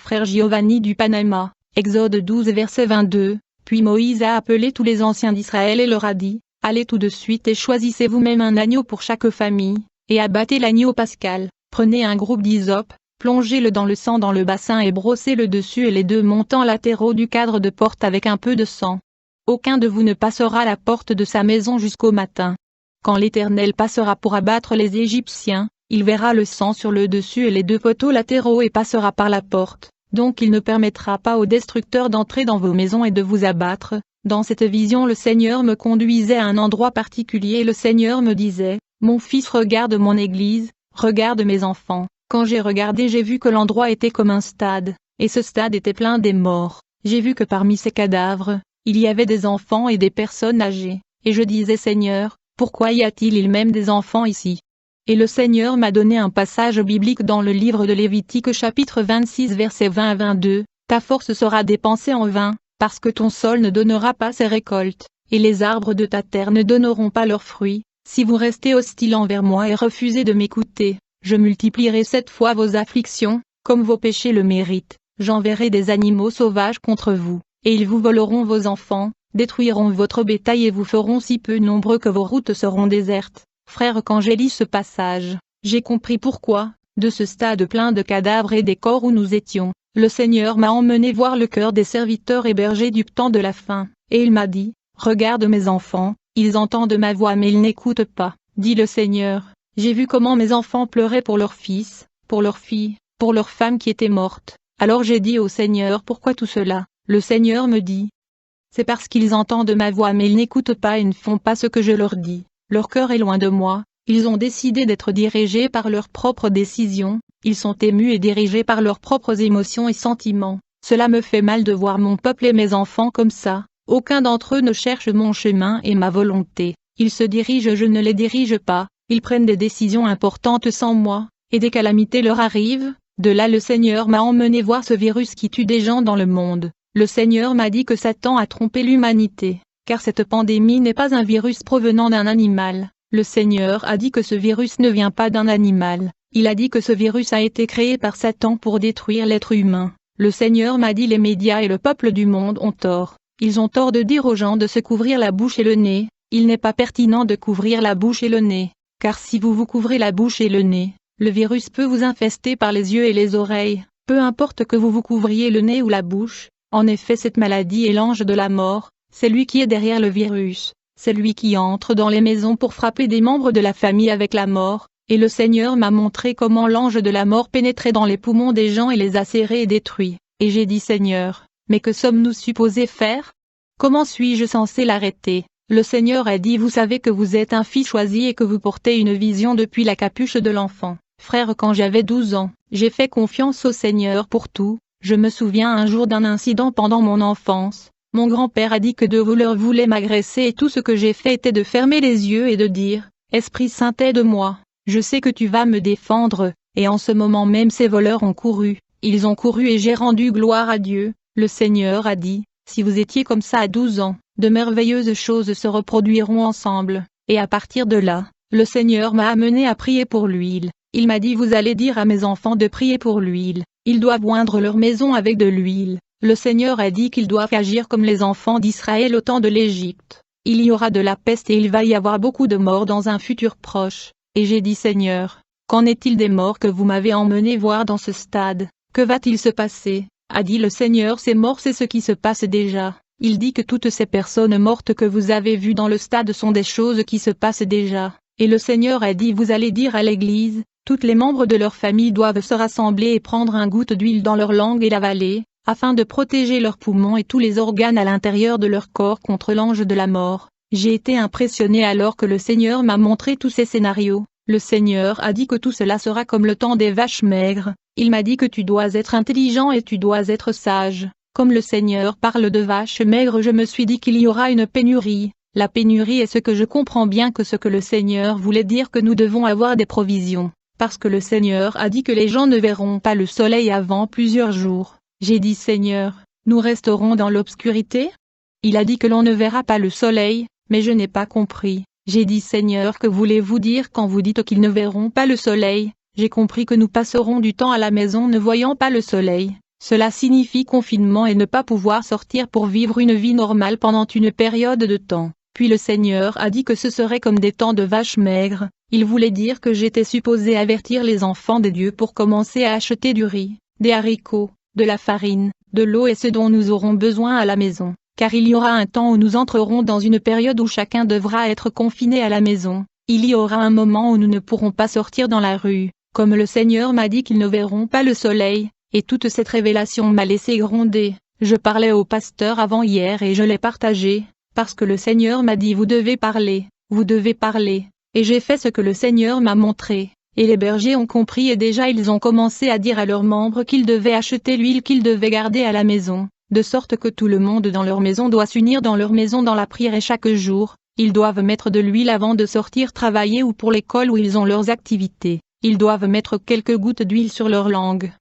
frère Giovanni du Panama, Exode 12 verset 22. Puis Moïse a appelé tous les anciens d'Israël et leur a dit, allez tout de suite et choisissez vous-même un agneau pour chaque famille, et abattez l'agneau pascal, prenez un groupe d'hysope, plongez-le dans le sang dans le bassin et brossez le dessus et les deux montants latéraux du cadre de porte avec un peu de sang. Aucun de vous ne passera la porte de sa maison jusqu'au matin. Quand l'Éternel passera pour abattre les Égyptiens, il verra le sang sur le dessus et les deux poteaux latéraux et passera par la porte. Donc il ne permettra pas aux destructeurs d'entrer dans vos maisons et de vous abattre. Dans cette vision le Seigneur me conduisait à un endroit particulier et le Seigneur me disait, mon fils regarde mon église, regarde mes enfants. Quand j'ai regardé j'ai vu que l'endroit était comme un stade, et ce stade était plein des morts. J'ai vu que parmi ces cadavres, il y avait des enfants et des personnes âgées, et je disais Seigneur, pourquoi y a-t-il même des enfants ici? Et le Seigneur m'a donné un passage biblique dans le livre de Lévitique chapitre 26 versets 20 à 22, ta force sera dépensée en vain, parce que ton sol ne donnera pas ses récoltes, et les arbres de ta terre ne donneront pas leurs fruits, si vous restez hostiles envers moi et refusez de m'écouter, je multiplierai 7 fois vos afflictions, comme vos péchés le méritent, j'enverrai des animaux sauvages contre vous, et ils vous voleront vos enfants, détruiront votre bétail et vous feront si peu nombreux que vos routes seront désertes. Frère, quand j'ai lu ce passage, j'ai compris pourquoi, de ce stade plein de cadavres et des corps où nous étions, le Seigneur m'a emmené voir le cœur des serviteurs et bergers du temps de la fin, et il m'a dit, regarde mes enfants, ils entendent ma voix mais ils n'écoutent pas, dit le Seigneur, j'ai vu comment mes enfants pleuraient pour leurs fils, pour leurs filles, pour leurs femmes qui étaient mortes, alors j'ai dit au Seigneur pourquoi tout cela, le Seigneur me dit, c'est parce qu'ils entendent ma voix mais ils n'écoutent pas et ne font pas ce que je leur dis. Leur cœur est loin de moi, ils ont décidé d'être dirigés par leurs propres décisions, ils sont émus et dirigés par leurs propres émotions et sentiments. Cela me fait mal de voir mon peuple et mes enfants comme ça, aucun d'entre eux ne cherche mon chemin et ma volonté, ils se dirigent, je ne les dirige pas, ils prennent des décisions importantes sans moi, et des calamités leur arrivent. De là le Seigneur m'a emmené voir ce virus qui tue des gens dans le monde. Le Seigneur m'a dit que Satan a trompé l'humanité. Car cette pandémie n'est pas un virus provenant d'un animal, le Seigneur a dit que ce virus ne vient pas d'un animal, il a dit que ce virus a été créé par Satan pour détruire l'être humain. Le Seigneur m'a dit les médias et le peuple du monde ont tort, ils ont tort de dire aux gens de se couvrir la bouche et le nez, il n'est pas pertinent de couvrir la bouche et le nez, car si vous vous couvrez la bouche et le nez, le virus peut vous infester par les yeux et les oreilles, peu importe que vous vous couvriez le nez ou la bouche, en effet cette maladie est l'ange de la mort. C'est lui qui est derrière le virus, c'est lui qui entre dans les maisons pour frapper des membres de la famille avec la mort, et le Seigneur m'a montré comment l'ange de la mort pénétrait dans les poumons des gens et les a serrés et détruits, et j'ai dit Seigneur, mais que sommes-nous supposés faire? Comment suis-je censé l'arrêter? Le Seigneur a dit vous savez que vous êtes un fils choisi et que vous portez une vision depuis la capuche de l'enfant. Frère, quand j'avais 12 ans, j'ai fait confiance au Seigneur pour tout, je me souviens un jour d'un incident pendant mon enfance. Mon grand-père a dit que deux voleurs voulaient m'agresser et tout ce que j'ai fait était de fermer les yeux et de dire, Esprit Saint aide-moi, je sais que tu vas me défendre, et en ce moment même ces voleurs ont couru, ils ont couru et j'ai rendu gloire à Dieu. Le Seigneur a dit, si vous étiez comme ça à 12 ans, de merveilleuses choses se reproduiront ensemble, et à partir de là, le Seigneur m'a amené à prier pour l'huile, il m'a dit vous allez dire à mes enfants de prier pour l'huile, ils doivent oindre leur maison avec de l'huile. Le Seigneur a dit qu'ils doivent agir comme les enfants d'Israël au temps de l'Égypte. Il y aura de la peste et il va y avoir beaucoup de morts dans un futur proche. Et j'ai dit Seigneur, qu'en est-il des morts que vous m'avez emmené voir dans ce stade? Que va-t-il se passer? A dit le Seigneur ces morts c'est ce qui se passe déjà. Il dit que toutes ces personnes mortes que vous avez vues dans le stade sont des choses qui se passent déjà. Et le Seigneur a dit vous allez dire à l'Église, toutes les membres de leur famille doivent se rassembler et prendre un goutte d'huile dans leur langue et l'avaler, afin de protéger leurs poumons et tous les organes à l'intérieur de leur corps contre l'ange de la mort. J'ai été impressionné alors que le Seigneur m'a montré tous ces scénarios. Le Seigneur a dit que tout cela sera comme le temps des vaches maigres. Il m'a dit que tu dois être intelligent et tu dois être sage. Comme le Seigneur parle de vaches maigres, je me suis dit qu'il y aura une pénurie. La pénurie est ce que je comprends bien que ce que le Seigneur voulait dire que nous devons avoir des provisions. Parce que le Seigneur a dit que les gens ne verront pas le soleil avant plusieurs jours. J'ai dit Seigneur, nous resterons dans l'obscurité? Il a dit que l'on ne verra pas le soleil, mais je n'ai pas compris. J'ai dit Seigneur, que voulez-vous dire quand vous dites qu'ils ne verront pas le soleil? J'ai compris que nous passerons du temps à la maison ne voyant pas le soleil. Cela signifie confinement et ne pas pouvoir sortir pour vivre une vie normale pendant une période de temps. Puis le Seigneur a dit que ce serait comme des temps de vaches maigres. Il voulait dire que j'étais supposé avertir les enfants de Dieu pour commencer à acheter du riz, des haricots, de la farine, de l'eau et ce dont nous aurons besoin à la maison. Car il y aura un temps où nous entrerons dans une période où chacun devra être confiné à la maison. Il y aura un moment où nous ne pourrons pas sortir dans la rue, comme le Seigneur m'a dit qu'ils ne verront pas le soleil, et toute cette révélation m'a laissé gronder. Je parlais au pasteur avant-hier et je l'ai partagé, parce que le Seigneur m'a dit vous devez parler, et j'ai fait ce que le Seigneur m'a montré. Et les bergers ont compris et déjà ils ont commencé à dire à leurs membres qu'ils devaient acheter l'huile qu'ils devaient garder à la maison. De sorte que tout le monde dans leur maison doit s'unir dans leur maison dans la prière et chaque jour, ils doivent mettre de l'huile avant de sortir travailler ou pour l'école où ils ont leurs activités. Ils doivent mettre quelques gouttes d'huile sur leur langue.